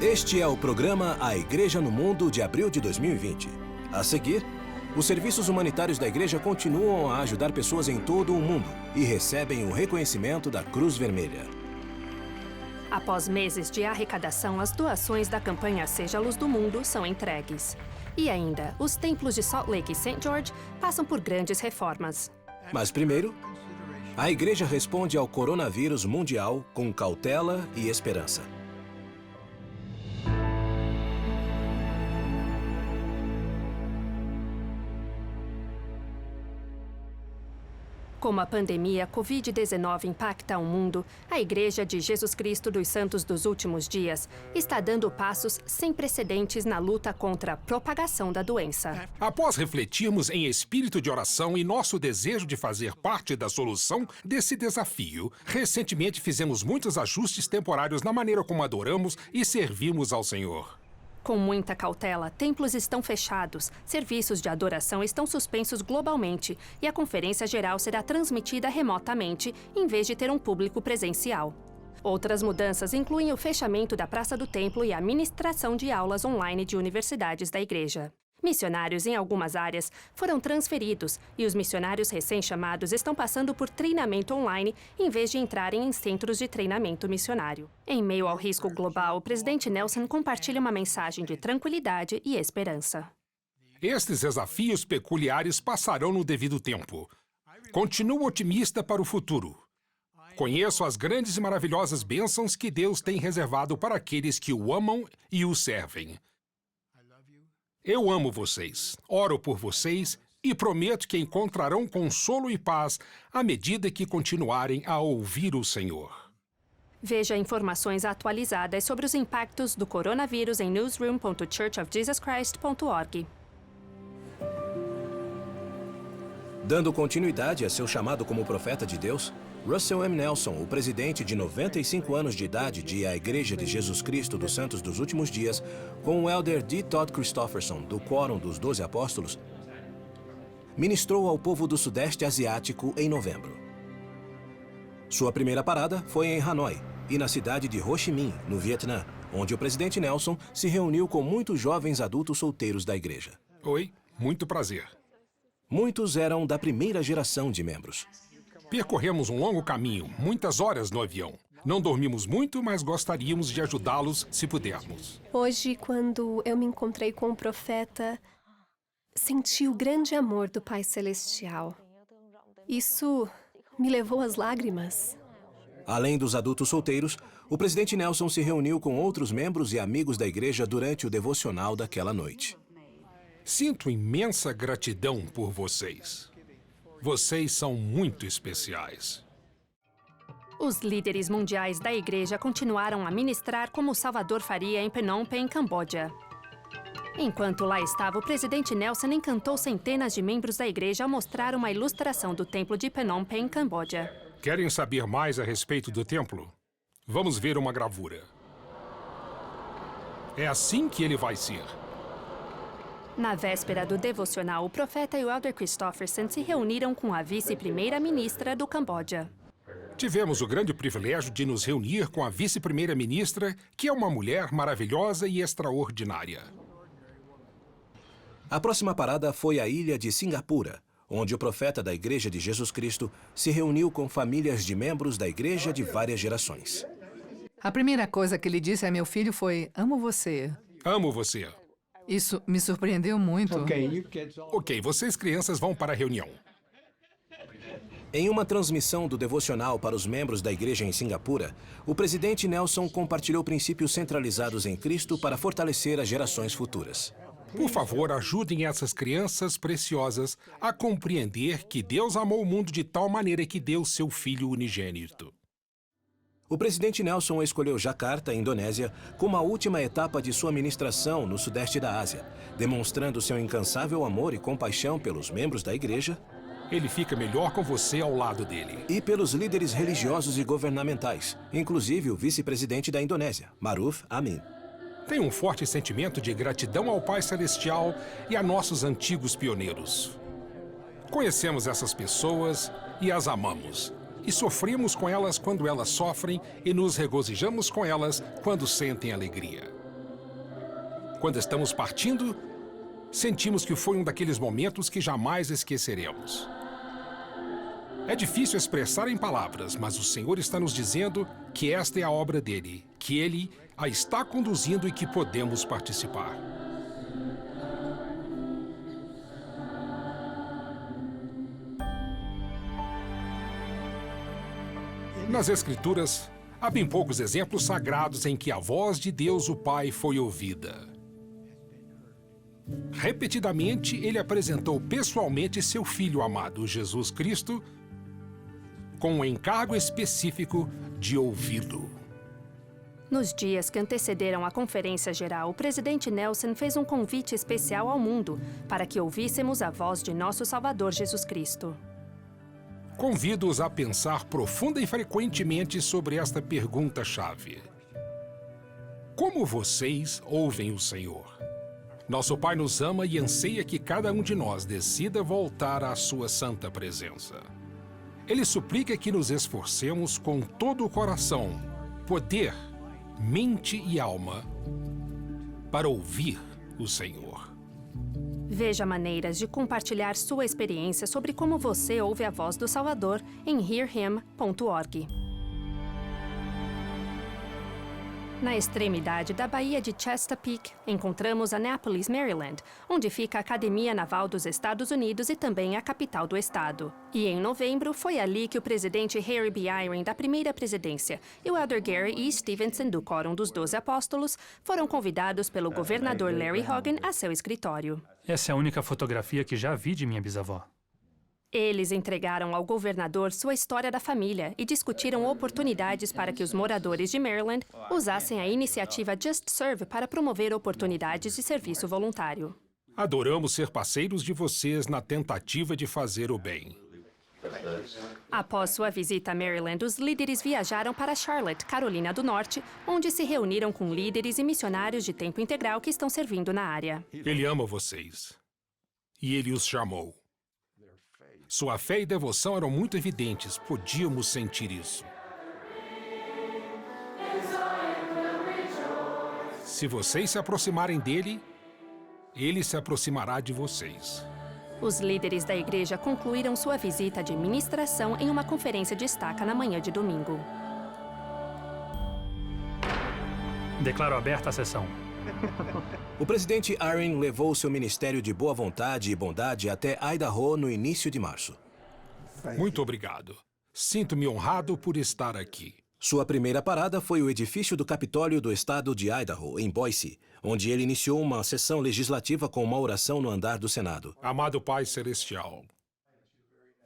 Este é o programa A Igreja no Mundo de abril de 2020. A seguir, os serviços humanitários da Igreja continuam a ajudar pessoas em todo o mundo e recebem o reconhecimento da Cruz Vermelha. Após meses de arrecadação, as doações da campanha Seja a Luz do Mundo são entregues. E ainda, os templos de Salt Lake e St. George passam por grandes reformas. Mas primeiro, a Igreja responde ao coronavírus mundial com cautela e esperança. Como a pandemia Covid-19 impacta o mundo, a Igreja de Jesus Cristo dos Santos dos Últimos Dias está dando passos sem precedentes na luta contra a propagação da doença. Após refletirmos em espírito de oração e nosso desejo de fazer parte da solução desse desafio, recentemente fizemos muitos ajustes temporários na maneira como adoramos e servimos ao Senhor. Com muita cautela, templos estão fechados, serviços de adoração estão suspensos globalmente e a conferência geral será transmitida remotamente, em vez de ter um público presencial. Outras mudanças incluem o fechamento da Praça do Templo e a ministração de aulas online de universidades da Igreja. Missionários em algumas áreas foram transferidos e os missionários recém-chamados estão passando por treinamento online em vez de entrarem em centros de treinamento missionário. Em meio ao risco global, o presidente Nelson compartilha uma mensagem de tranquilidade e esperança. Estes desafios peculiares passarão no devido tempo. Continuo otimista para o futuro. Conheço as grandes e maravilhosas bênçãos que Deus tem reservado para aqueles que o amam e o servem. Eu amo vocês, oro por vocês e prometo que encontrarão consolo e paz à medida que continuarem a ouvir o Senhor. Veja informações atualizadas sobre os impactos do coronavírus em newsroom.churchofjesuschrist.org. Dando continuidade a seu chamado como profeta de Deus, Russell M. Nelson, o presidente de 95 anos de idade de A Igreja de Jesus Cristo dos Santos dos Últimos Dias, com o elder D. Todd Christofferson, do Quórum dos 12 Apóstolos, ministrou ao povo do Sudeste Asiático em novembro. Sua primeira parada foi em Hanoi e na cidade de Ho Chi Minh, no Vietnã, onde o presidente Nelson se reuniu com muitos jovens adultos solteiros da igreja. Oi, muito prazer. Muitos eram da primeira geração de membros. Percorremos um longo caminho, muitas horas no avião. Não dormimos muito, mas gostaríamos de ajudá-los se pudermos. Hoje, quando eu me encontrei com o profeta, senti o grande amor do Pai Celestial. Isso me levou às lágrimas. Além dos adultos solteiros, o presidente Nelson se reuniu com outros membros e amigos da igreja durante o devocional daquela noite. Sinto imensa gratidão por vocês. Vocês são muito especiais. Os líderes mundiais da igreja continuaram a ministrar como o Salvador faria em Phnom Penh, Camboja. Enquanto lá estava, o presidente Nelson encantou centenas de membros da igreja ao mostrar uma ilustração do templo de Phnom Penh, Camboja. Querem saber mais a respeito do templo? Vamos ver uma gravura. É assim que ele vai ser. Na véspera do devocional, o profeta e o elder Christofferson se reuniram com a vice-primeira-ministra do Camboja. Tivemos o grande privilégio de nos reunir com a vice-primeira-ministra, que é uma mulher maravilhosa e extraordinária. A próxima parada foi a ilha de Singapura, onde o profeta da Igreja de Jesus Cristo se reuniu com famílias de membros da igreja de várias gerações. A primeira coisa que ele disse a meu filho foi: amo você. Amo você. Isso me surpreendeu muito. Ok, vocês crianças vão para a reunião. Em uma transmissão do devocional para os membros da igreja em Singapura, o presidente Nelson compartilhou princípios centralizados em Cristo para fortalecer as gerações futuras. Por favor, ajudem essas crianças preciosas a compreender que Deus amou o mundo de tal maneira que deu seu Filho unigênito. O presidente Nelson escolheu Jakarta, Indonésia, como a última etapa de sua ministração no sudeste da Ásia, demonstrando seu incansável amor e compaixão pelos membros da igreja. Ele fica melhor com você ao lado dele. E pelos líderes religiosos e governamentais, inclusive o vice-presidente da Indonésia, Maruf Amin. Tenho um forte sentimento de gratidão ao Pai Celestial e a nossos antigos pioneiros. Conhecemos essas pessoas e as amamos. E sofremos com elas quando elas sofrem e nos regozijamos com elas quando sentem alegria. Quando estamos partindo, sentimos que foi um daqueles momentos que jamais esqueceremos. É difícil expressar em palavras, mas o Senhor está nos dizendo que esta é a obra dele, que ele a está conduzindo e que podemos participar. Nas Escrituras, há bem poucos exemplos sagrados em que a voz de Deus, o Pai, foi ouvida. Repetidamente, ele apresentou pessoalmente seu Filho amado, Jesus Cristo, com um encargo específico de ouvi-lo. Nos dias que antecederam a Conferência Geral, o presidente Nelson fez um convite especial ao mundo para que ouvíssemos a voz de nosso Salvador Jesus Cristo. Convido-os a pensar profunda e frequentemente sobre esta pergunta-chave. Como vocês ouvem o Senhor? Nosso Pai nos ama e anseia que cada um de nós decida voltar à sua santa presença. Ele suplica que nos esforcemos com todo o coração, poder, mente e alma para ouvir o Senhor. Veja maneiras de compartilhar sua experiência sobre como você ouve a voz do Salvador em hearhim.org. Na extremidade da Baía de Chesapeake, encontramos Annapolis, Maryland, onde fica a Academia Naval dos Estados Unidos e também a capital do estado. E em novembro, foi ali que o presidente Harry B. Eyring, da primeira presidência, e o elder Gary E. Stevenson, do Quórum dos 12 Apóstolos, foram convidados pelo governador Larry Hogan a seu escritório. Essa é a única fotografia que já vi de minha bisavó. Eles entregaram ao governador sua história da família e discutiram oportunidades para que os moradores de Maryland usassem a iniciativa Just Serve para promover oportunidades de serviço voluntário. Adoramos ser parceiros de vocês na tentativa de fazer o bem. Após sua visita a Maryland, os líderes viajaram para Charlotte, Carolina do Norte, onde se reuniram com líderes e missionários de tempo integral que estão servindo na área. Ele ama vocês. E ele os chamou. Sua fé e devoção eram muito evidentes, podíamos sentir isso. Se vocês se aproximarem dele, ele se aproximará de vocês. Os líderes da igreja concluíram sua visita de ministração em uma conferência de estaca na manhã de domingo. Declaro aberta a sessão. O presidente Eyring levou seu ministério de boa vontade e bondade até Idaho no início de março. Muito obrigado. Sinto-me honrado por estar aqui. Sua primeira parada foi o edifício do Capitólio do estado de Idaho, em Boise, onde ele iniciou uma sessão legislativa com uma oração no andar do Senado. Amado Pai Celestial.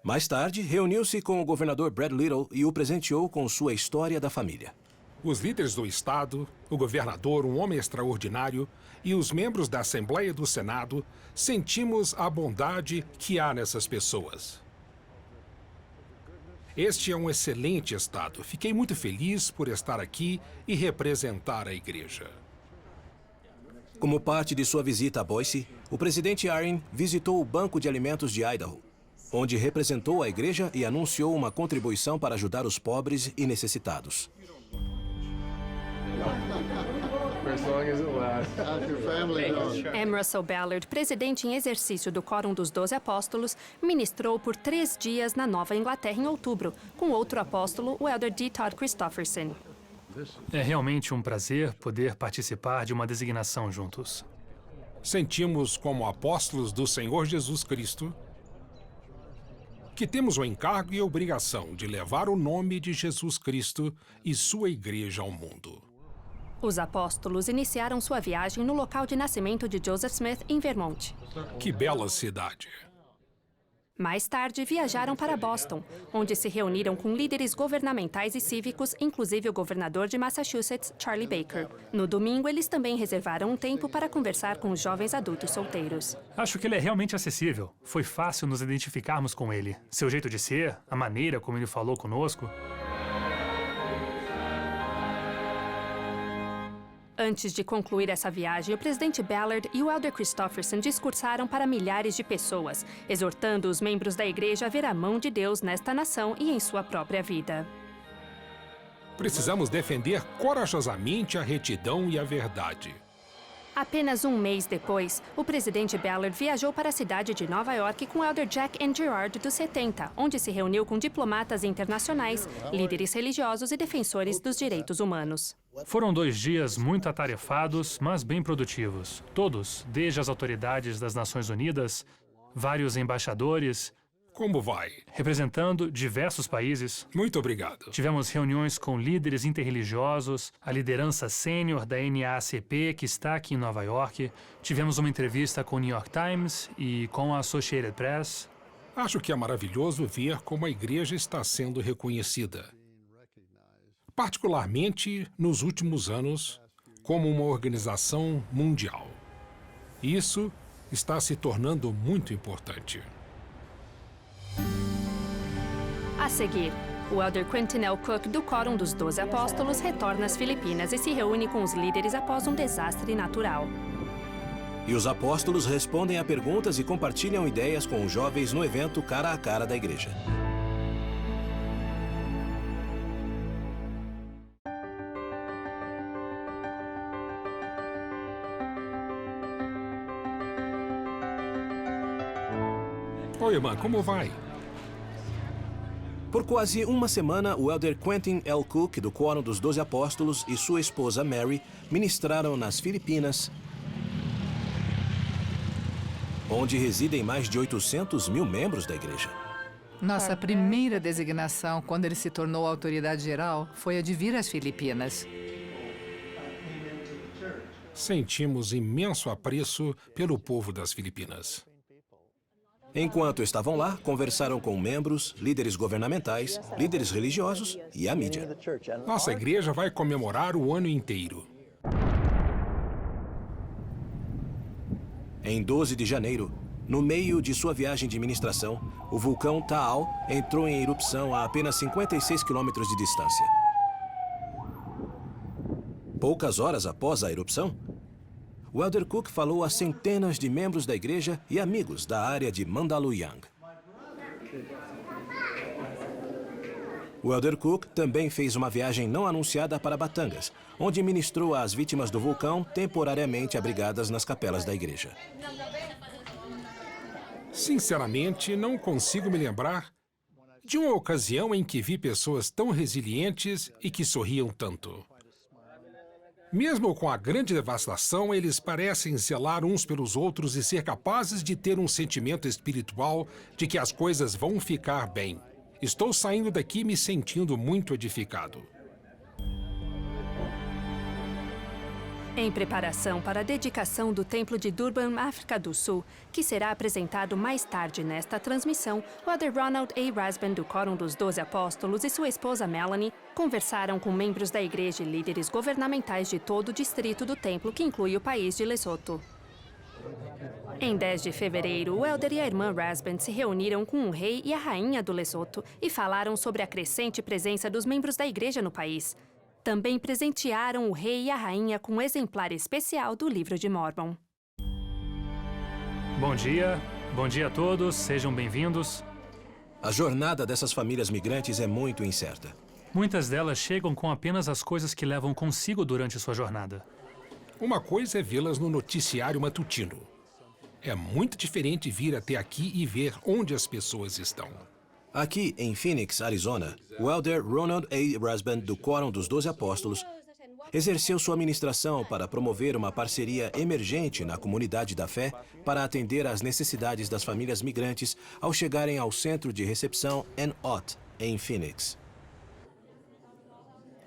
Mais tarde, reuniu-se com o governador Brad Little e o presenteou com sua história da família. Os líderes do Estado, o governador, um homem extraordinário, e os membros da Assembleia do Senado, sentimos a bondade que há nessas pessoas. Este é um excelente estado. Fiquei muito feliz por estar aqui e representar a igreja. Como parte de sua visita a Boise, o presidente Eyring visitou o Banco de Alimentos de Idaho, onde representou a igreja e anunciou uma contribuição para ajudar os pobres e necessitados. M. Russell Ballard, presidente em exercício do Quórum dos 12 Apóstolos, ministrou por 3 dias na Nova Inglaterra em outubro, com outro apóstolo, o elder D. Todd Christofferson. É realmente um prazer poder participar de uma designação juntos. Sentimos, como apóstolos do Senhor Jesus Cristo, que temos o encargo e a obrigação de levar o nome de Jesus Cristo e sua igreja ao mundo. Os apóstolos iniciaram sua viagem no local de nascimento de Joseph Smith, em Vermont. Que bela cidade! Mais tarde, viajaram para Boston, onde se reuniram com líderes governamentais e cívicos, inclusive o governador de Massachusetts, Charlie Baker. No domingo, eles também reservaram um tempo para conversar com os jovens adultos solteiros. Acho que ele é realmente acessível. Foi fácil nos identificarmos com ele. Seu jeito de ser, a maneira como ele falou conosco. Antes de concluir essa viagem, o presidente Ballard e o elder Christofferson discursaram para milhares de pessoas, exortando os membros da igreja a ver a mão de Deus nesta nação e em sua própria vida. Precisamos defender corajosamente a retidão e a verdade. Apenas um mês depois, o presidente Ballard viajou para a cidade de Nova York com o elder Jack and Gerard dos 70, onde se reuniu com diplomatas internacionais, líderes religiosos e defensores dos direitos humanos. Foram 2 dias muito atarefados, mas bem produtivos. Todos, desde as autoridades das Nações Unidas, vários embaixadores, Como vai? representando diversos países. Muito obrigado. Tivemos reuniões com líderes interreligiosos, a liderança sênior da NAACP, que está aqui em Nova York. Tivemos uma entrevista com o New York Times e com a Associated Press. Acho que é maravilhoso ver como a igreja está sendo reconhecida. Particularmente nos últimos anos, como uma organização mundial. Isso está se tornando muito importante. A seguir, o elder Quentin L. Cook, do Quórum dos 12 Apóstolos, retorna às Filipinas e se reúne com os líderes após um desastre natural. E os apóstolos respondem a perguntas e compartilham ideias com os jovens no evento Cara a Cara da igreja. Oi, irmã, como vai? Por quase uma semana, o elder Quentin L. Cook, do Quórum dos 12 Apóstolos, e sua esposa Mary ministraram nas Filipinas, onde residem mais de 800 mil membros da igreja. Nossa primeira designação, quando ele se tornou autoridade geral, foi a de vir às Filipinas. Sentimos imenso apreço pelo povo das Filipinas. Enquanto estavam lá, conversaram com membros, líderes governamentais, líderes religiosos e a mídia. Nossa igreja vai comemorar o ano inteiro. Em 12 de janeiro, no meio de sua viagem de ministração, o vulcão Taal entrou em erupção a apenas 56 quilômetros de distância. Poucas horas após a erupção, o elder Cook falou a centenas de membros da igreja e amigos da área de Mandaluyong. O elder Cook também fez uma viagem não anunciada para Batangas, onde ministrou às vítimas do vulcão temporariamente abrigadas nas capelas da igreja. Sinceramente, não consigo me lembrar de uma ocasião em que vi pessoas tão resilientes e que sorriam tanto. Mesmo com a grande devastação, eles parecem zelar uns pelos outros e ser capazes de ter um sentimento espiritual de que as coisas vão ficar bem. Estou saindo daqui me sentindo muito edificado. Em preparação para a dedicação do Templo de Durban, África do Sul, que será apresentado mais tarde nesta transmissão, o elder Ronald A. Rasband, do Quórum dos 12 Apóstolos, e sua esposa Melanie conversaram com membros da igreja e líderes governamentais de todo o distrito do templo, que inclui o país de Lesoto. Em 10 de fevereiro, o elder e a irmã Rasband se reuniram com o rei e a rainha do Lesoto e falaram sobre a crescente presença dos membros da igreja no país. Também presentearam o rei e a rainha com um exemplar especial do Livro de Mórmon. Bom dia a todos, sejam bem-vindos. A jornada dessas famílias migrantes é muito incerta. Muitas delas chegam com apenas as coisas que levam consigo durante sua jornada. Uma coisa é vê-las no noticiário matutino. É muito diferente vir até aqui e ver onde as pessoas estão. Aqui, em Phoenix, Arizona, o elder Ronald A. Rasband, do Quórum dos 12 Apóstolos, exerceu sua ministração para promover uma parceria emergente na comunidade da fé para atender às necessidades das famílias migrantes ao chegarem ao centro de recepção N.O.T., em Phoenix.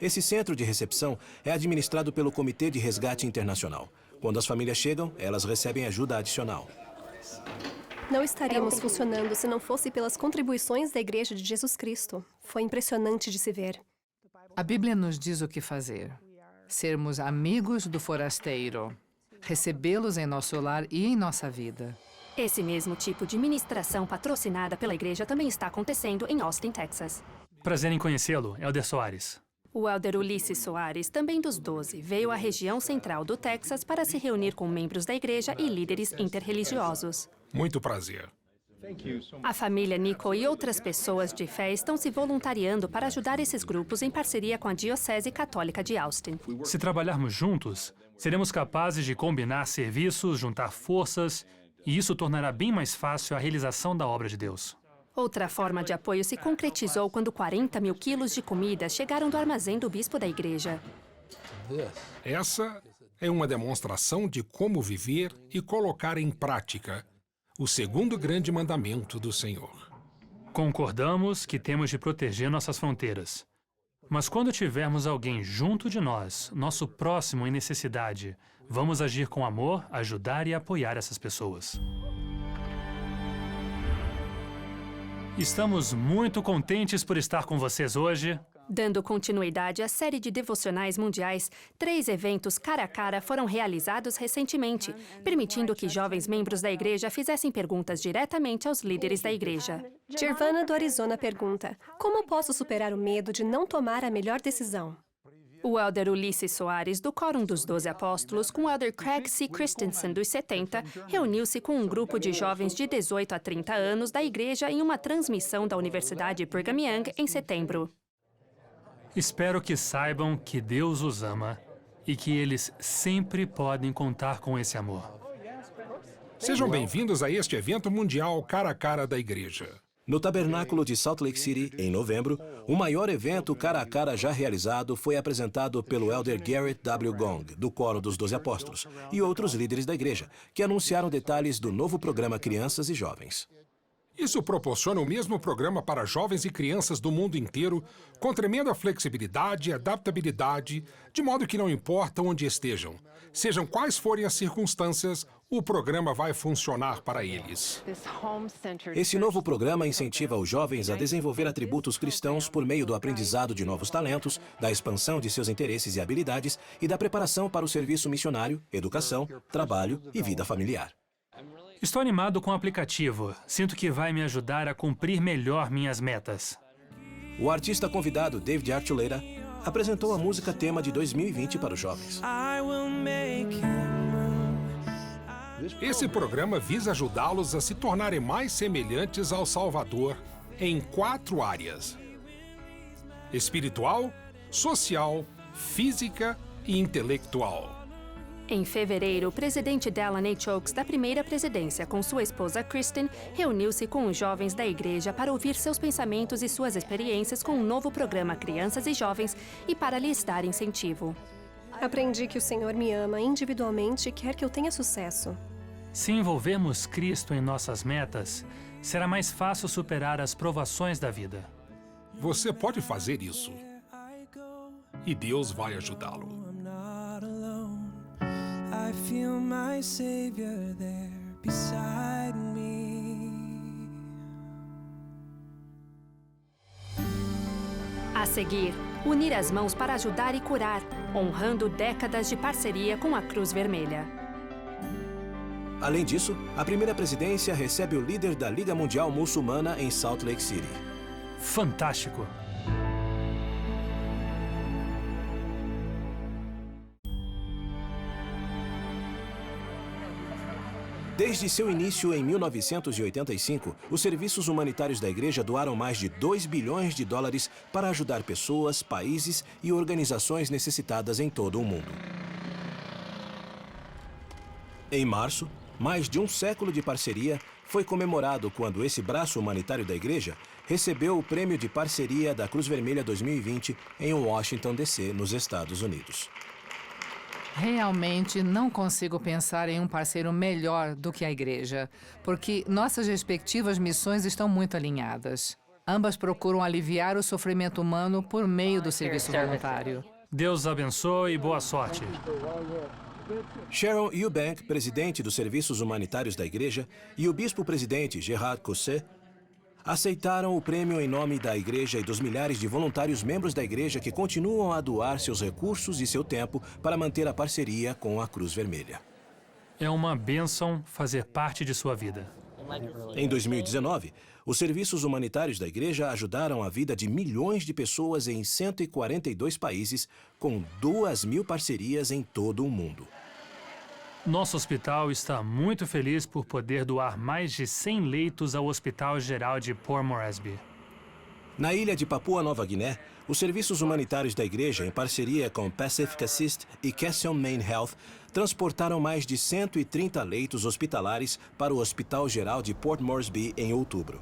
Esse centro de recepção é administrado pelo Comitê de Resgate Internacional. Quando as famílias chegam, elas recebem ajuda adicional. Não estaríamos funcionando se não fosse pelas contribuições da Igreja de Jesus Cristo. Foi impressionante de se ver. A Bíblia nos diz o que fazer. Sermos amigos do forasteiro. Recebê-los em nosso lar e em nossa vida. Esse mesmo tipo de ministração patrocinada pela igreja também está acontecendo em Austin, Texas. Prazer em conhecê-lo, elder Soares. O elder Ulisses Soares, também dos 12, veio à região central do Texas para se reunir com membros da igreja e líderes interreligiosos. Muito prazer. A família Nico e outras pessoas de fé estão se voluntariando para ajudar esses grupos em parceria com a Diocese Católica de Austin. Se trabalharmos juntos, Seremos capazes de combinar serviços, juntar forças, e isso tornará bem mais fácil a realização da obra de Deus. Outra forma de apoio se concretizou quando 40 mil quilos de comida chegaram do armazém do bispo da igreja. Essa é uma demonstração de como viver e colocar em prática o segundo grande mandamento do Senhor. Concordamos que temos de proteger nossas fronteiras. Mas quando tivermos alguém junto de nós, nosso próximo em necessidade, vamos agir com amor, ajudar e apoiar essas pessoas. Estamos muito contentes por estar com vocês hoje. Dando continuidade à série de devocionais mundiais, 3 eventos cara a cara foram realizados recentemente, permitindo que jovens membros da igreja fizessem perguntas diretamente aos líderes da igreja. Gervana do Arizona pergunta: como posso superar o medo de não tomar a melhor decisão? O elder Ulisses Soares, do Quórum dos 12 Apóstolos, com o elder Craig C. Christensen, dos 70, reuniu-se com um grupo de jovens de 18 a 30 anos da igreja em uma transmissão da Universidade Brigham Young em setembro. Espero que saibam que Deus os ama e que eles sempre podem contar com esse amor. Sejam bem-vindos a este evento mundial cara a cara da igreja. No tabernáculo de Salt Lake City, em novembro, o maior evento cara a cara já realizado foi apresentado pelo elder Garrett W. Gong, do Coro dos 12 Apóstolos, e outros líderes da igreja, que anunciaram detalhes do novo programa Crianças e Jovens. Isso proporciona o mesmo programa para jovens e crianças do mundo inteiro, com tremenda flexibilidade e adaptabilidade, de modo que não importa onde estejam, sejam quais forem as circunstâncias, o programa vai funcionar para eles. Esse novo programa incentiva os jovens a desenvolver atributos cristãos por meio do aprendizado de novos talentos, da expansão de seus interesses e habilidades e da preparação para o serviço missionário, educação, trabalho e vida familiar. Estou animado com o aplicativo. Sinto que vai me ajudar a cumprir melhor minhas metas. O artista convidado, David Archuleta, apresentou a música tema de 2020 para os jovens. Esse programa visa ajudá-los a se tornarem mais semelhantes ao Salvador em 4 áreas: espiritual, social, física e intelectual. Em fevereiro, o presidente Dallin H. Oaks, da primeira presidência, com sua esposa Kristen, reuniu-se com os jovens da igreja para ouvir seus pensamentos e suas experiências com o novo programa Crianças e Jovens e para lhes dar incentivo. Aprendi que o Senhor me ama individualmente e quer que eu tenha sucesso. Se envolvermos Cristo em nossas metas, será mais fácil superar as provações da vida. Você pode fazer isso. E Deus vai ajudá-lo. I feel my Savior there beside me. A seguir, unir as mãos para ajudar e curar, honrando décadas de parceria com a Cruz Vermelha. Além disso, a primeira presidência recebe o líder da Liga Mundial Muçulmana em Salt Lake City. Fantástico! Desde seu início em 1985, os serviços humanitários da igreja doaram mais de 2 bilhões de dólares para ajudar pessoas, países e organizações necessitadas em todo o mundo. Em março, mais de um século de parceria foi comemorado quando esse braço humanitário da igreja recebeu o Prêmio de Parceria da Cruz Vermelha 2020 em Washington, D.C., nos Estados Unidos. Realmente não consigo pensar em um parceiro melhor do que a igreja, porque nossas respectivas missões estão muito alinhadas. Ambas procuram aliviar o sofrimento humano por meio do serviço voluntário. Deus abençoe e boa sorte. Sharon Eubank, presidente dos Serviços Humanitários da Igreja, e o bispo-presidente Gerard Cosset aceitaram o prêmio em nome da Igreja e dos milhares de voluntários membros da Igreja que continuam a doar seus recursos e seu tempo para manter a parceria com a Cruz Vermelha. É uma bênção fazer parte de sua vida. Em 2019, os serviços humanitários da Igreja ajudaram a vida de milhões de pessoas em 142 países, com 2.000 parcerias em todo o mundo. Nosso hospital está muito feliz por poder doar mais de 100 leitos ao Hospital Geral de Port Moresby. Na ilha de Papua Nova Guiné, os serviços humanitários da igreja, em parceria com Pacific Assist e Castle Main Health, transportaram mais de 130 leitos hospitalares para o Hospital Geral de Port Moresby em outubro.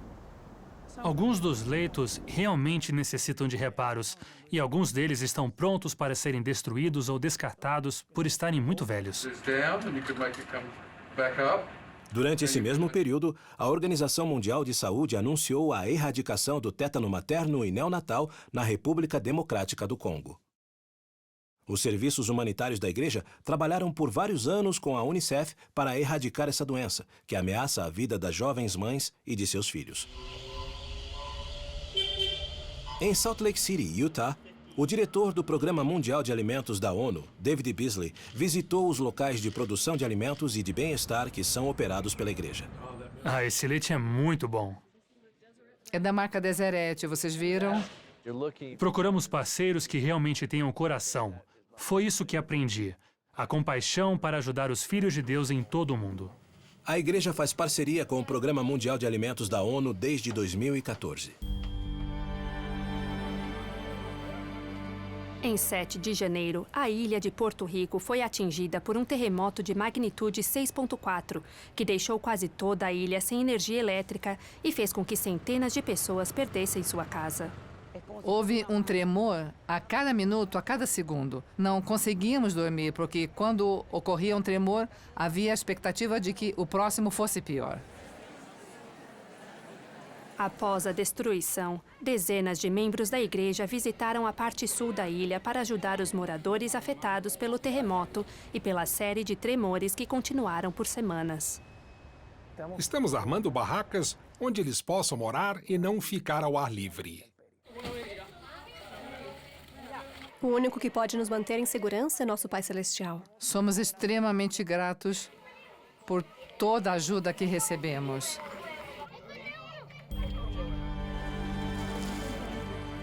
Alguns dos leitos realmente necessitam de reparos e alguns deles estão prontos para serem destruídos ou descartados por estarem muito velhos. Durante esse mesmo período, a Organização Mundial de Saúde anunciou a erradicação do tétano materno e neonatal na República Democrática do Congo. Os serviços humanitários da igreja trabalharam por vários anos com a UNICEF para erradicar essa doença, que ameaça a vida das jovens mães e de seus filhos. Em Salt Lake City, Utah, o diretor do Programa Mundial de Alimentos da ONU, David Beasley, visitou os locais de produção de alimentos e de bem-estar que são operados pela igreja. Esse leite é muito bom. É da marca Deseret, vocês viram? Procuramos parceiros que realmente tenham coração. Foi isso que aprendi. A compaixão para ajudar os filhos de Deus em todo o mundo. A igreja faz parceria com o Programa Mundial de Alimentos da ONU desde 2014. Em 7 de janeiro, a ilha de Porto Rico foi atingida por um terremoto de magnitude 6,4, que deixou quase toda a ilha sem energia elétrica e fez com que centenas de pessoas perdessem sua casa. Houve um tremor a cada minuto, a cada segundo. Não conseguíamos dormir, porque quando ocorria um tremor, havia a expectativa de que o próximo fosse pior. Após a destruição, dezenas de membros da igreja visitaram a parte sul da ilha para ajudar os moradores afetados pelo terremoto e pela série de tremores que continuaram por semanas. Estamos armando barracas onde eles possam morar e não ficar ao ar livre. O único que pode nos manter em segurança é nosso Pai Celestial. Somos extremamente gratos por toda a ajuda que recebemos.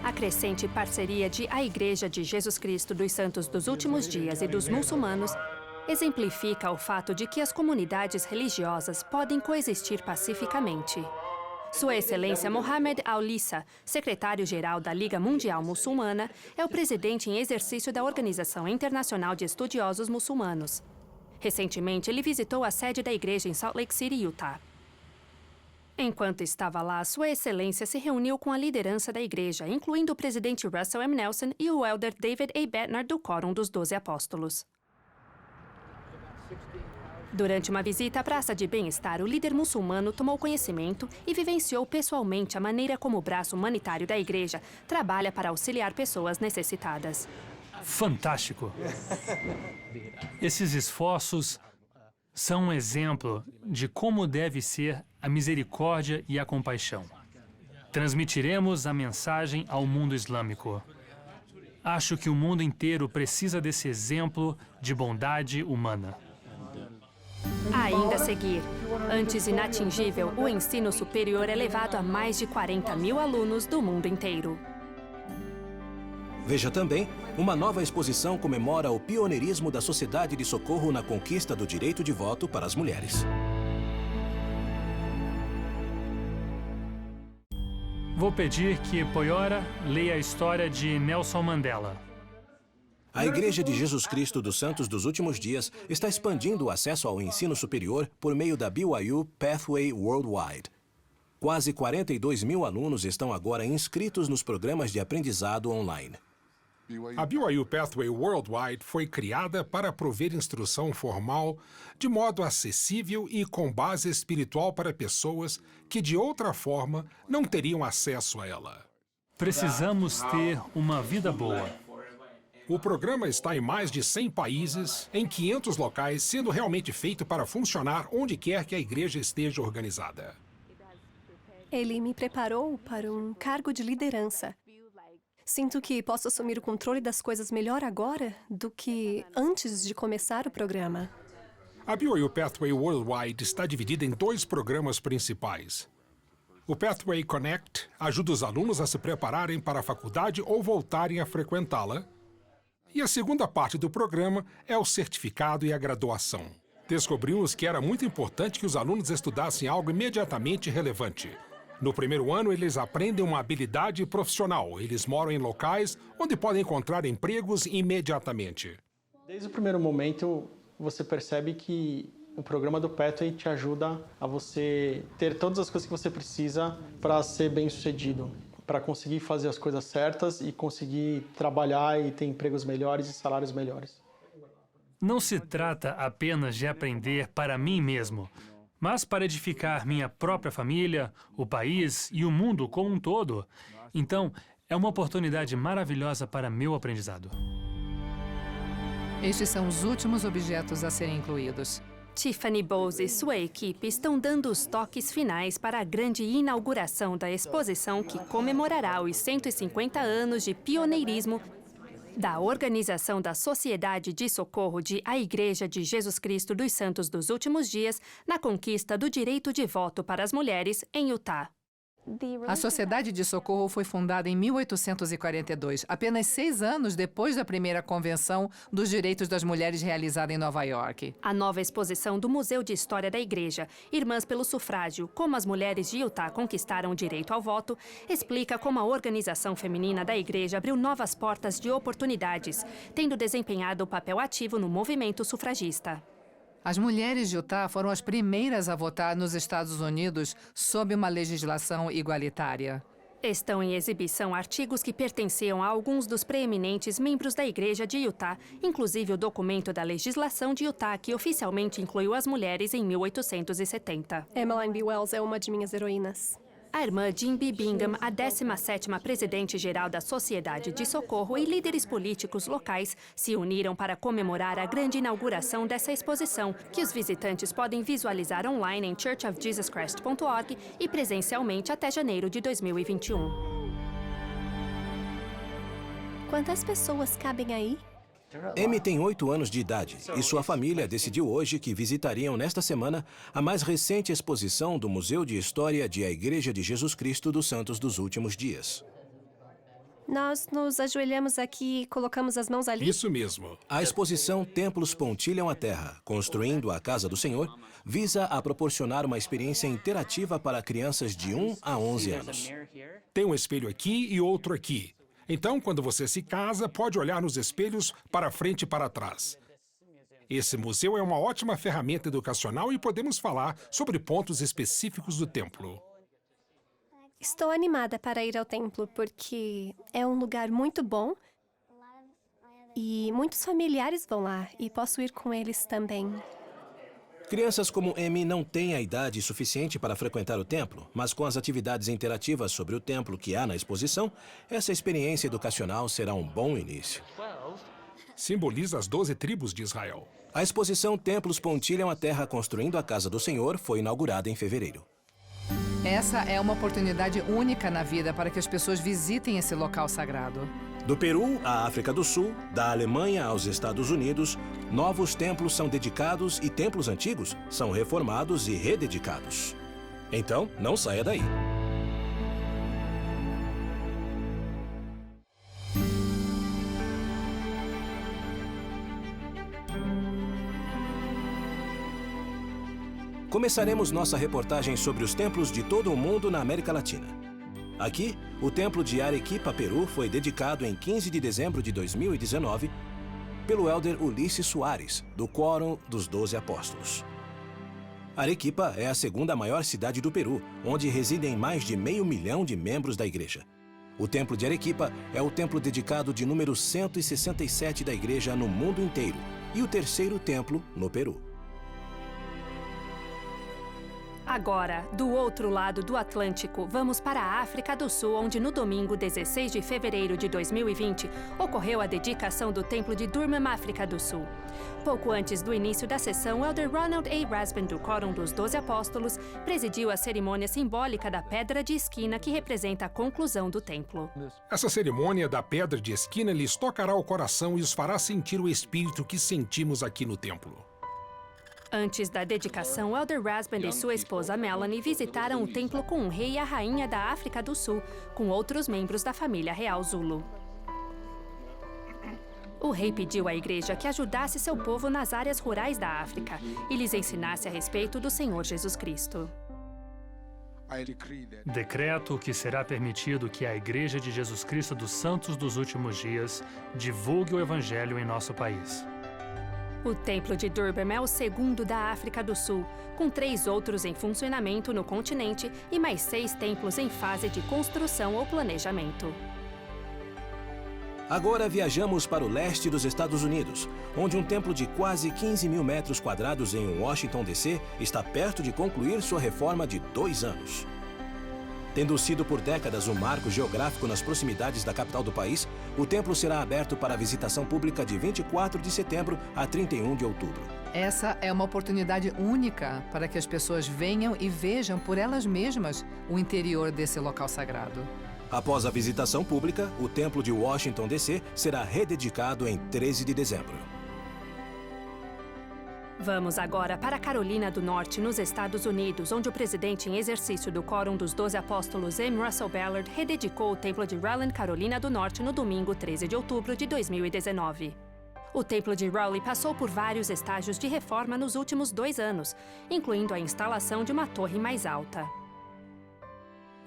A crescente parceria de A Igreja de Jesus Cristo dos Santos dos Últimos Dias e dos muçulmanos exemplifica o fato de que as comunidades religiosas podem coexistir pacificamente. Sua Excelência Mohammed Al-Lissa, secretário-geral da Liga Mundial Muçulmana, é o presidente em exercício da Organização Internacional de Estudiosos Muçulmanos. Recentemente, ele visitou a sede da igreja em Salt Lake City, Utah. Enquanto estava lá, Sua Excelência se reuniu com a liderança da igreja, incluindo o presidente Russell M. Nelson e o elder David A. Bednar do Quórum dos 12 Apóstolos. Durante uma visita à Praça de Bem-Estar, o líder muçulmano tomou conhecimento e vivenciou pessoalmente a maneira como o braço humanitário da igreja trabalha para auxiliar pessoas necessitadas. Fantástico! Esses esforços são um exemplo de como deve ser a misericórdia e a compaixão. Transmitiremos a mensagem ao mundo islâmico. Acho que o mundo inteiro precisa desse exemplo de bondade humana. Ainda a seguir, antes inatingível, o ensino superior é levado a mais de 40 mil alunos do mundo inteiro. Veja também, uma nova exposição comemora o pioneirismo da Sociedade de Socorro na conquista do direito de voto para as mulheres. Vou pedir que Poyora leia a história de Nelson Mandela. A Igreja de Jesus Cristo dos Santos dos Últimos Dias está expandindo o acesso ao ensino superior por meio da BYU Pathway Worldwide. Quase 42 mil alunos estão agora inscritos nos programas de aprendizado online. A BYU Pathway Worldwide foi criada para prover instrução formal de modo acessível e com base espiritual para pessoas que, de outra forma, não teriam acesso a ela. Precisamos ter uma vida boa. O programa está em mais de 100 países, em 500 locais, sendo realmente feito para funcionar onde quer que a igreja esteja organizada. Ele me preparou para um cargo de liderança. Sinto que posso assumir o controle das coisas melhor agora do que antes de começar o programa. A BYU Pathway Worldwide está dividida em 2 programas principais. O Pathway Connect ajuda os alunos a se prepararem para a faculdade ou voltarem a frequentá-la. E a segunda parte do programa é o certificado e a graduação. Descobrimos que era muito importante que os alunos estudassem algo imediatamente relevante. No primeiro ano, eles aprendem uma habilidade profissional. Eles moram em locais onde podem encontrar empregos imediatamente. Desde o primeiro momento, você percebe que o programa do Pathway te ajuda a você ter todas as coisas que você precisa para ser bem-sucedido, para conseguir fazer as coisas certas e conseguir trabalhar e ter empregos melhores e salários melhores. Não se trata apenas de aprender para mim mesmo, mas para edificar minha própria família, o país e o mundo como um todo. Então, é uma oportunidade maravilhosa para meu aprendizado. Estes são os últimos objetos a serem incluídos. Tiffany Bowles e sua equipe estão dando os toques finais para a grande inauguração da exposição que comemorará os 150 anos de pioneirismo da Organização da Sociedade de Socorro de A Igreja de Jesus Cristo dos Santos dos Últimos Dias na conquista do direito de voto para as mulheres em Utah. A Sociedade de Socorro foi fundada em 1842, apenas 6 anos depois da primeira Convenção dos Direitos das Mulheres realizada em Nova York. A nova exposição do Museu de História da Igreja, Irmãs pelo Sufrágio, como as mulheres de Utah conquistaram o direito ao voto, explica como a organização feminina da Igreja abriu novas portas de oportunidades, tendo desempenhado o papel ativo no movimento sufragista. As mulheres de Utah foram as primeiras a votar nos Estados Unidos sob uma legislação igualitária. Estão em exibição artigos que pertenciam a alguns dos preeminentes membros da Igreja de Utah, inclusive o documento da legislação de Utah, que oficialmente incluiu as mulheres em 1870. Emmeline B. Wells é uma de minhas heroínas. A irmã Jim B. Bingham, a 17ª presidente-geral da Sociedade de Socorro, e líderes políticos locais se uniram para comemorar a grande inauguração dessa exposição, que os visitantes podem visualizar online em churchofjesuschrist.org e presencialmente até janeiro de 2021. Quantas pessoas cabem aí? Amy tem 8 anos de idade e sua família decidiu hoje que visitariam nesta semana a mais recente exposição do Museu de História de A Igreja de Jesus Cristo dos Santos dos Últimos Dias. Nós nos ajoelhamos aqui e colocamos as mãos ali? Isso mesmo. A exposição Templos Pontilham a Terra, Construindo a Casa do Senhor, visa a proporcionar uma experiência interativa para crianças de 1 a 11 anos. Tem um espelho aqui e outro aqui. Então, quando você se casa, pode olhar nos espelhos para frente e para trás. Esse museu é uma ótima ferramenta educacional e podemos falar sobre pontos específicos do templo. Estou animada para ir ao templo porque é um lugar muito bom e muitos familiares vão lá e posso ir com eles também. Crianças como Amy não têm a idade suficiente para frequentar o templo, mas com as atividades interativas sobre o templo que há na exposição, essa experiência educacional será um bom início. Simboliza as 12 tribos de Israel. A exposição Templos Pontilham a Terra, Construindo a Casa do Senhor foi inaugurada em fevereiro. Essa é uma oportunidade única na vida para que as pessoas visitem esse local sagrado. Do Peru à África do Sul, da Alemanha aos Estados Unidos, novos templos são dedicados e templos antigos são reformados e rededicados. Então, não saia daí. Começaremos nossa reportagem sobre os templos de todo o mundo na América Latina. Aqui, o templo de Arequipa, Peru, foi dedicado em 15 de dezembro de 2019 pelo elder Ulisses Soares, do Quórum dos 12 Apóstolos. Arequipa é a segunda maior cidade do Peru, onde residem mais de 500 mil de membros da igreja. O templo de Arequipa é o templo dedicado de número 167 da igreja no mundo inteiro e o terceiro templo no Peru. Agora, do outro lado do Atlântico, vamos para a África do Sul, onde no domingo 16 de fevereiro de 2020 ocorreu a dedicação do Templo de Durban, África do Sul. Pouco antes do início da sessão, o elder Ronald A. Rasband, do Quórum dos 12 Apóstolos, presidiu a cerimônia simbólica da Pedra de Esquina, que representa a conclusão do templo. Essa cerimônia da Pedra de Esquina lhes tocará o coração e os fará sentir o espírito que sentimos aqui no templo. Antes da dedicação, o elder Rasband e sua esposa Melanie visitaram o templo com o rei e a rainha da África do Sul, com outros membros da família real Zulu. O rei pediu à igreja que ajudasse seu povo nas áreas rurais da África e lhes ensinasse a respeito do Senhor Jesus Cristo. Decreto que será permitido que a Igreja de Jesus Cristo dos Santos dos Últimos Dias divulgue o Evangelho em nosso país. O Templo de Durban é o segundo da África do Sul, com 3 outros em funcionamento no continente e mais 6 templos em fase de construção ou planejamento. Agora viajamos para o leste dos Estados Unidos, onde um templo de quase 15 mil metros quadrados em Washington, D.C. está perto de concluir sua reforma de 2 anos. Tendo sido por décadas um marco geográfico nas proximidades da capital do país, o templo será aberto para visitação pública de 24 de setembro a 31 de outubro. Essa é uma oportunidade única para que as pessoas venham e vejam por elas mesmas o interior desse local sagrado. Após a visitação pública, o templo de Washington, D.C. será rededicado em 13 de dezembro. Vamos agora para a Carolina do Norte, nos Estados Unidos, onde o presidente em exercício do Quórum dos 12 Apóstolos, M. Russell Ballard, rededicou o templo de Raleigh, Carolina do Norte, no domingo 13 de outubro de 2019. O templo de Raleigh passou por vários estágios de reforma nos últimos 2 anos, incluindo a instalação de uma torre mais alta.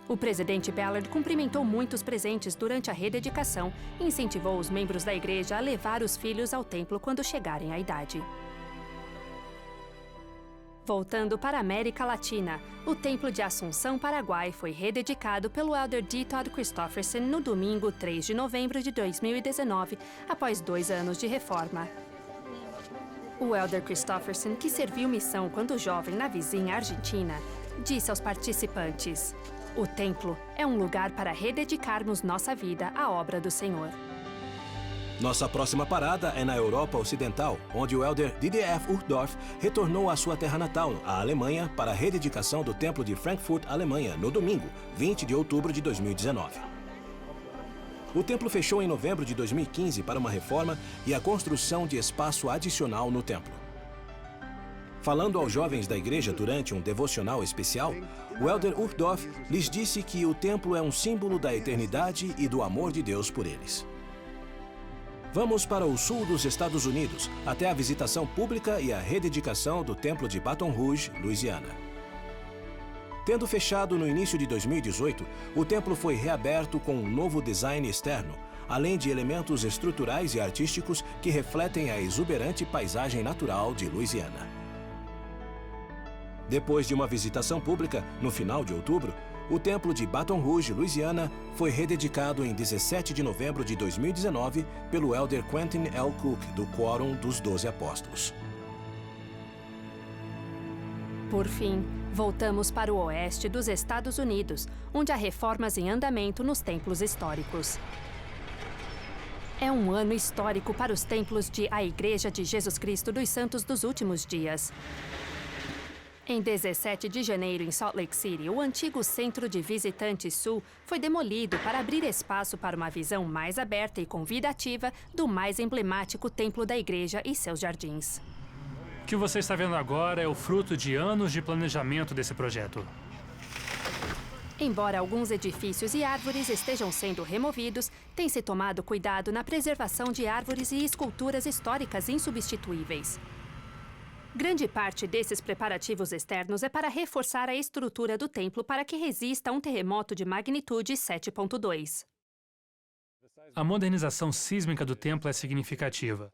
O presidente Ballard cumprimentou muitos presentes durante a rededicação e incentivou os membros da igreja a levar os filhos ao templo quando chegarem à idade. Voltando para a América Latina, o Templo de Assunção, Paraguai, foi rededicado pelo Elder D. Todd Christofferson no domingo 3 de novembro de 2019, após 2 anos de reforma. O Elder Christofferson, que serviu missão quando jovem na vizinha Argentina, disse aos participantes: "O templo é um lugar para rededicarmos nossa vida à obra do Senhor." Nossa próxima parada é na Europa Ocidental, onde o Elder D.D.F. Uchtdorf retornou à sua terra natal, a Alemanha, para a rededicação do Templo de Frankfurt, Alemanha, no domingo, 20 de outubro de 2019. O templo fechou em novembro de 2015 para uma reforma e a construção de espaço adicional no templo. Falando aos jovens da igreja durante um devocional especial, o Elder Uchtdorf lhes disse que o templo é um símbolo da eternidade e do amor de Deus por eles. Vamos para o sul dos Estados Unidos, até a visitação pública e a rededicação do Templo de Baton Rouge, Louisiana. Tendo fechado no início de 2018, o templo foi reaberto com um novo design externo, além de elementos estruturais e artísticos que refletem a exuberante paisagem natural de Louisiana. Depois de uma visitação pública, no final de outubro, o Templo de Baton Rouge, Louisiana, foi rededicado em 17 de novembro de 2019 pelo Elder Quentin L. Cook, do Quórum dos 12 Apóstolos. Por fim, voltamos para o oeste dos Estados Unidos, onde há reformas em andamento nos templos históricos. É um ano histórico para os templos de A Igreja de Jesus Cristo dos Santos dos Últimos Dias. Em 17 de janeiro, em Salt Lake City, o antigo Centro de Visitantes Sul foi demolido para abrir espaço para uma visão mais aberta e convidativa do mais emblemático templo da igreja e seus jardins. O que você está vendo agora é o fruto de anos de planejamento desse projeto. Embora alguns edifícios e árvores estejam sendo removidos, tem-se tomado cuidado na preservação de árvores e esculturas históricas insubstituíveis. Grande parte desses preparativos externos é para reforçar a estrutura do templo para que resista a um terremoto de magnitude 7.2. A modernização sísmica do templo é significativa.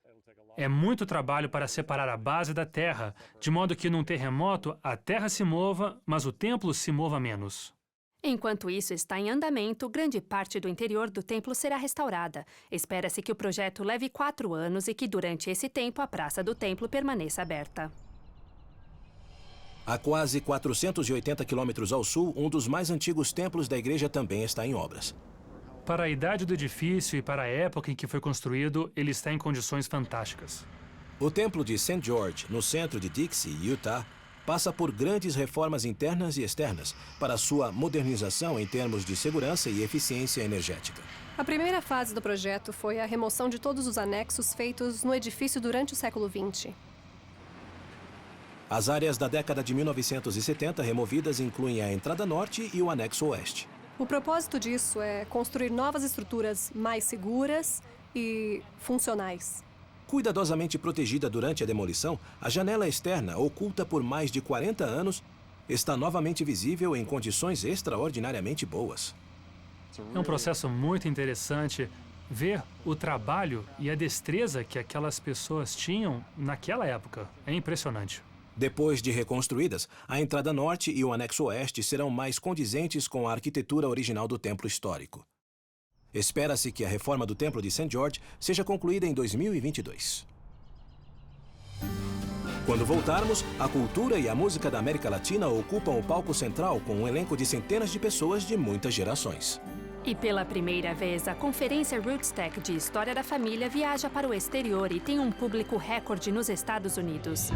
É muito trabalho para separar a base da terra, de modo que num terremoto a terra se mova, mas o templo se mova menos. Enquanto isso está em andamento, grande parte do interior do templo será restaurada. Espera-se que o projeto leve 4 anos e que, durante esse tempo, a praça do templo permaneça aberta. A quase 480 quilômetros ao sul, um dos mais antigos templos da igreja também está em obras. Para a idade do edifício e para a época em que foi construído, ele está em condições fantásticas. O templo de St. George, no centro de Dixie, Utah, passa por grandes reformas internas e externas para sua modernização em termos de segurança e eficiência energética. A primeira fase do projeto foi a remoção de todos os anexos feitos no edifício durante o século XX. As áreas da década de 1970 removidas incluem a entrada norte e o anexo oeste. O propósito disso é construir novas estruturas mais seguras e funcionais. Cuidadosamente protegida durante a demolição, a janela externa, oculta por mais de 40 anos, está novamente visível em condições extraordinariamente boas. É um processo muito interessante ver o trabalho e a destreza que aquelas pessoas tinham naquela época. É impressionante. Depois de reconstruídas, a entrada norte e o anexo oeste serão mais condizentes com a arquitetura original do templo histórico. Espera-se que a reforma do Templo de St. George seja concluída em 2022. Quando voltarmos, a cultura e a música da América Latina ocupam o palco central com um elenco de centenas de pessoas de muitas gerações. E pela primeira vez, a Conferência RootsTech de História da Família viaja para o exterior e tem um público recorde nos Estados Unidos.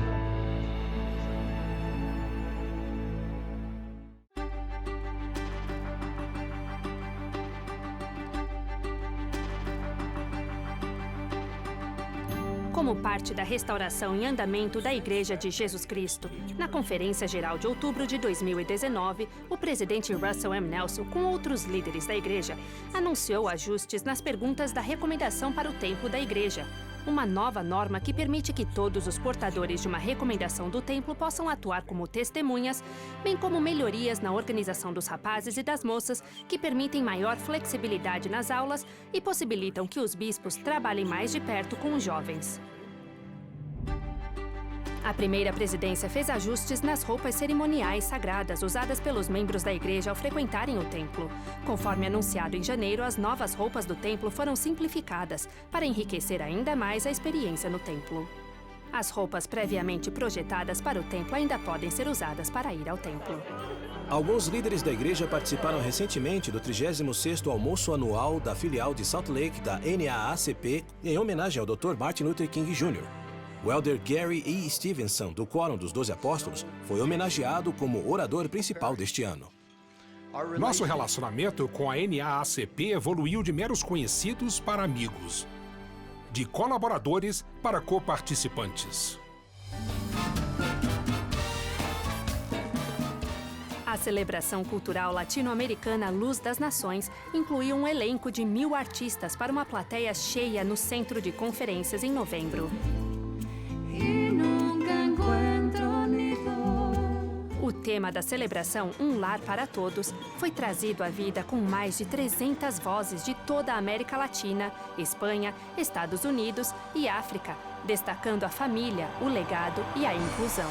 Como parte da restauração em andamento da Igreja de Jesus Cristo, na Conferência Geral de outubro de 2019, o presidente Russell M. Nelson, com outros líderes da Igreja, anunciou ajustes nas perguntas da recomendação para o templo da Igreja, uma nova norma que permite que todos os portadores de uma recomendação do templo possam atuar como testemunhas, bem como melhorias na organização dos rapazes e das moças, que permitem maior flexibilidade nas aulas e possibilitam que os bispos trabalhem mais de perto com os jovens. A primeira presidência fez ajustes nas roupas cerimoniais sagradas usadas pelos membros da igreja ao frequentarem o templo. Conforme anunciado em janeiro, as novas roupas do templo foram simplificadas para enriquecer ainda mais a experiência no templo. As roupas previamente projetadas para o templo ainda podem ser usadas para ir ao templo. Alguns líderes da igreja participaram recentemente do 36º almoço anual da filial de Salt Lake da NAACP em homenagem ao Dr. Martin Luther King Jr. O elder Gary E. Stevenson, do Quórum dos 12 Apóstolos, foi homenageado como orador principal deste ano. Nosso relacionamento com a NAACP evoluiu de meros conhecidos para amigos, de colaboradores para coparticipantes. A celebração cultural latino-americana Luz das Nações incluiu um elenco de 1.000 artistas para uma plateia cheia no Centro de Conferências em novembro. O tema da celebração, Um Lar para Todos, foi trazido à vida com mais de 300 vozes de toda a América Latina, Espanha, Estados Unidos e África, destacando a família, o legado e a inclusão.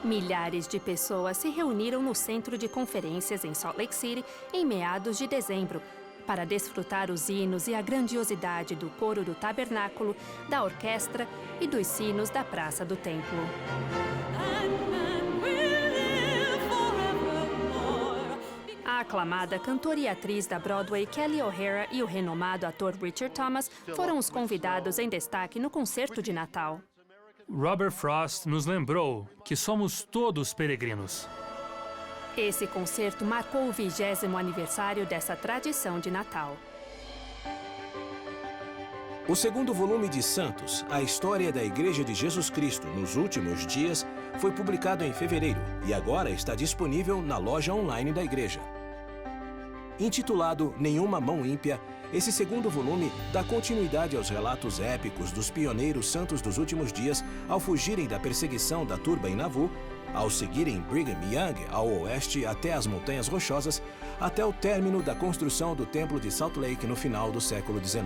Milhares de pessoas se reuniram no Centro de Conferências em Salt Lake City em meados de dezembro, para desfrutar os hinos e a grandiosidade do coro do tabernáculo, da orquestra e dos sinos da Praça do Templo. A aclamada cantora e atriz da Broadway Kelly O'Hara e o renomado ator Richard Thomas foram os convidados em destaque no concerto de Natal. Robert Frost nos lembrou que somos todos peregrinos. Esse concerto marcou o 20º aniversário dessa tradição de Natal. O segundo volume de Santos, A História da Igreja de Jesus Cristo nos Últimos Dias, foi publicado em fevereiro e agora está disponível na loja online da igreja. Intitulado Nenhuma Mão Ímpia, esse segundo volume dá continuidade aos relatos épicos dos pioneiros santos dos últimos dias ao fugirem da perseguição da turba em Nauvoo, ao seguirem Brigham Young ao oeste até as Montanhas Rochosas, até o término da construção do Templo de Salt Lake no final do século XIX.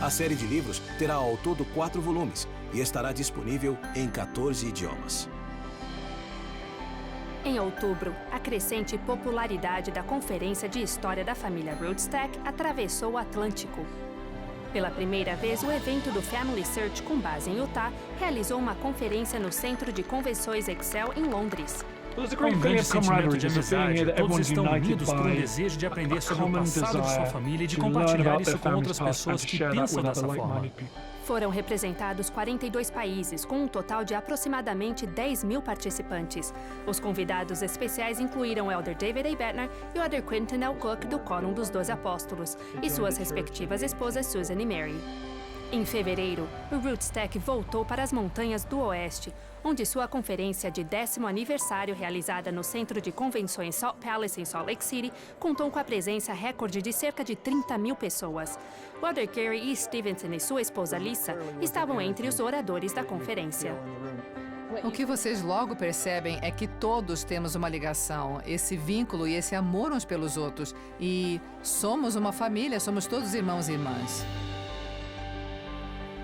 A série de livros terá ao todo 4 volumes e estará disponível em 14 idiomas. Em outubro, a crescente popularidade da Conferência de História da Família RootsTech atravessou o Atlântico. Pela primeira vez, o evento do Family Search, com base em Utah, realizou uma conferência no Centro de Convenções Excel em Londres. Há um grande sentimento de amizade, todos estão unidos por um desejo de aprender sobre o passado de sua família e de compartilhar isso com outras pessoas que pensam dessa forma. Foram representados 42 países, com um total de aproximadamente 10.000 participantes. Os convidados especiais incluíram o elder David A. Bettner e o elder Quentin L. Cook, do Quórum dos 12 Apóstolos, e suas respectivas esposas Susan e Mary. Em fevereiro, o Rootstack voltou para as montanhas do Oeste, onde sua conferência de 10º aniversário, realizada no Centro de Convenções Salt Palace em Salt Lake City, contou com a presença recorde de cerca de 30 mil pessoas. O Elder Gary E. Stevenson e sua esposa Lisa estavam entre os oradores da conferência. O que vocês logo percebem é que todos temos uma ligação, esse vínculo e esse amor uns pelos outros. E somos uma família, somos todos irmãos e irmãs.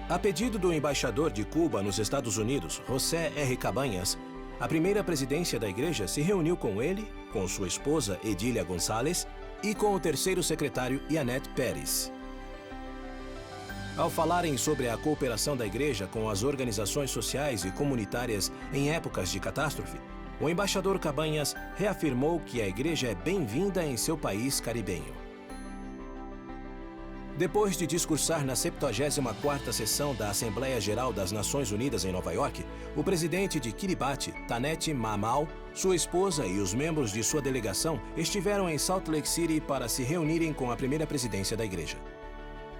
A pedido do embaixador de Cuba nos Estados Unidos, José R. Cabañas, a primeira presidência da igreja se reuniu com ele, com sua esposa Edília Gonçalves e com o terceiro secretário Yanette Pérez. Ao falarem sobre a cooperação da igreja com as organizações sociais e comunitárias em épocas de catástrofe, o embaixador Cabañas reafirmou que a igreja é bem-vinda em seu país caribenho. Depois de discursar na 74ª sessão da Assembleia Geral das Nações Unidas em Nova York, o presidente de Kiribati, Tanete Mamau, sua esposa e os membros de sua delegação estiveram em Salt Lake City para se reunirem com a primeira presidência da igreja.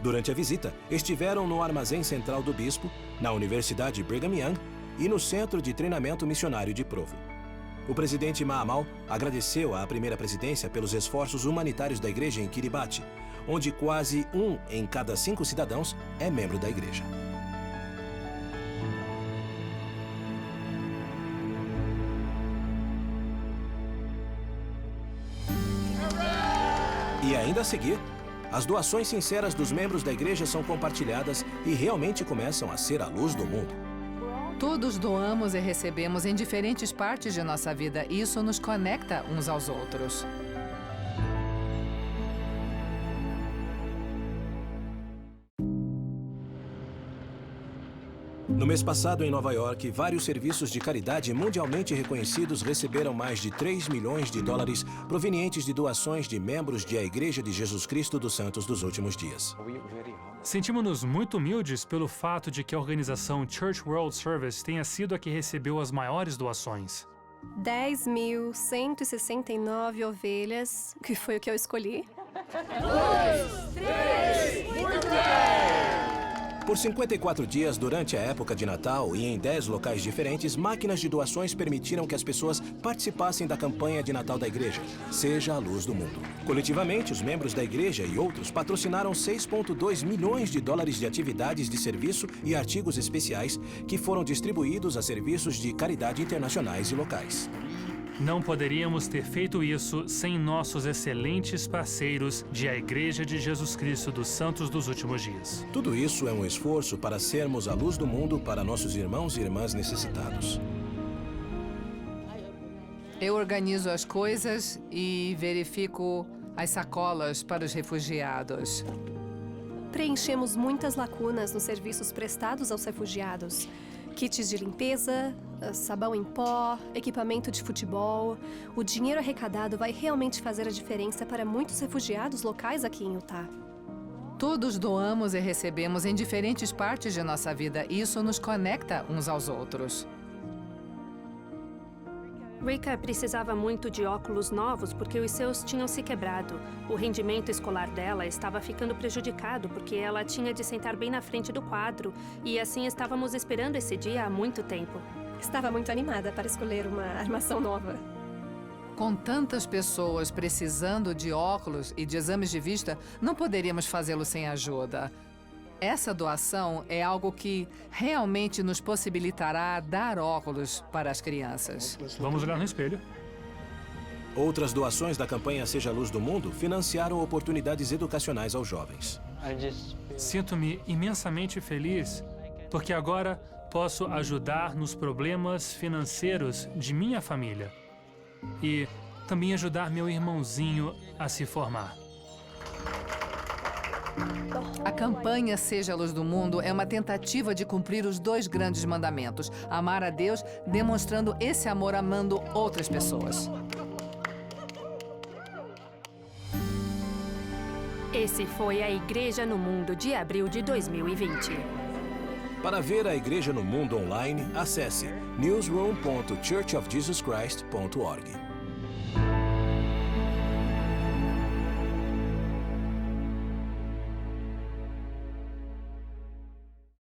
Durante a visita, estiveram no Armazém Central do Bispo, na Universidade Brigham Young e no Centro de Treinamento Missionário de Provo. O presidente Mamau agradeceu à primeira presidência pelos esforços humanitários da igreja em Kiribati, onde quase 1 em cada 5 cidadãos é membro da igreja. E ainda a seguir, as doações sinceras dos membros da igreja são compartilhadas e realmente começam a ser a luz do mundo. Todos doamos e recebemos em diferentes partes de nossa vida e isso nos conecta uns aos outros. No mês passado, em Nova York, vários serviços de caridade mundialmente reconhecidos receberam mais de 3 milhões de dólares provenientes de doações de membros da Igreja de Jesus Cristo dos Santos dos Últimos Dias. Sentimos-nos muito humildes pelo fato de que a organização Church World Service tenha sido a que recebeu as maiores doações. 10.169 ovelhas, que foi o que eu escolhi. 2, 3, muito bem! Por 54 dias durante a época de Natal e em 10 locais diferentes, máquinas de doações permitiram que as pessoas participassem da campanha de Natal da igreja, Seja a Luz do Mundo. Coletivamente, os membros da igreja e outros patrocinaram 6,2 milhões de dólares de atividades de serviço e artigos especiais que foram distribuídos a serviços de caridade internacionais e locais. Não poderíamos ter feito isso sem nossos excelentes parceiros de a Igreja de Jesus Cristo dos Santos dos Últimos Dias. Tudo isso é um esforço para sermos a luz do mundo para nossos irmãos e irmãs necessitados. Eu organizo as coisas e verifico as sacolas para os refugiados. Preenchemos muitas lacunas nos serviços prestados aos refugiados. Kits de limpeza, sabão em pó, equipamento de futebol. O dinheiro arrecadado vai realmente fazer a diferença para muitos refugiados locais aqui em Utah. Todos doamos e recebemos em diferentes partes de nossa vida e isso nos conecta uns aos outros. Rika precisava muito de óculos novos porque os seus tinham se quebrado. O rendimento escolar dela estava ficando prejudicado porque ela tinha de sentar bem na frente do quadro e assim estávamos esperando esse dia há muito tempo. Estava muito animada para escolher uma armação nova. Com tantas pessoas precisando de óculos e de exames de vista, não poderíamos fazê-lo sem ajuda. Essa doação é algo que realmente nos possibilitará dar óculos para as crianças. Vamos olhar no espelho. Outras doações da campanha Seja a Luz do Mundo financiaram oportunidades educacionais aos jovens. Sinto-me imensamente feliz porque agora posso ajudar nos problemas financeiros de minha família e também ajudar meu irmãozinho a se formar. A campanha Seja a Luz do Mundo é uma tentativa de cumprir os 2 grandes mandamentos: amar a Deus, demonstrando esse amor amando outras pessoas. Esse foi a Igreja no Mundo de abril de 2020. Para ver a Igreja no Mundo online, acesse newsroom.churchofjesuschrist.org.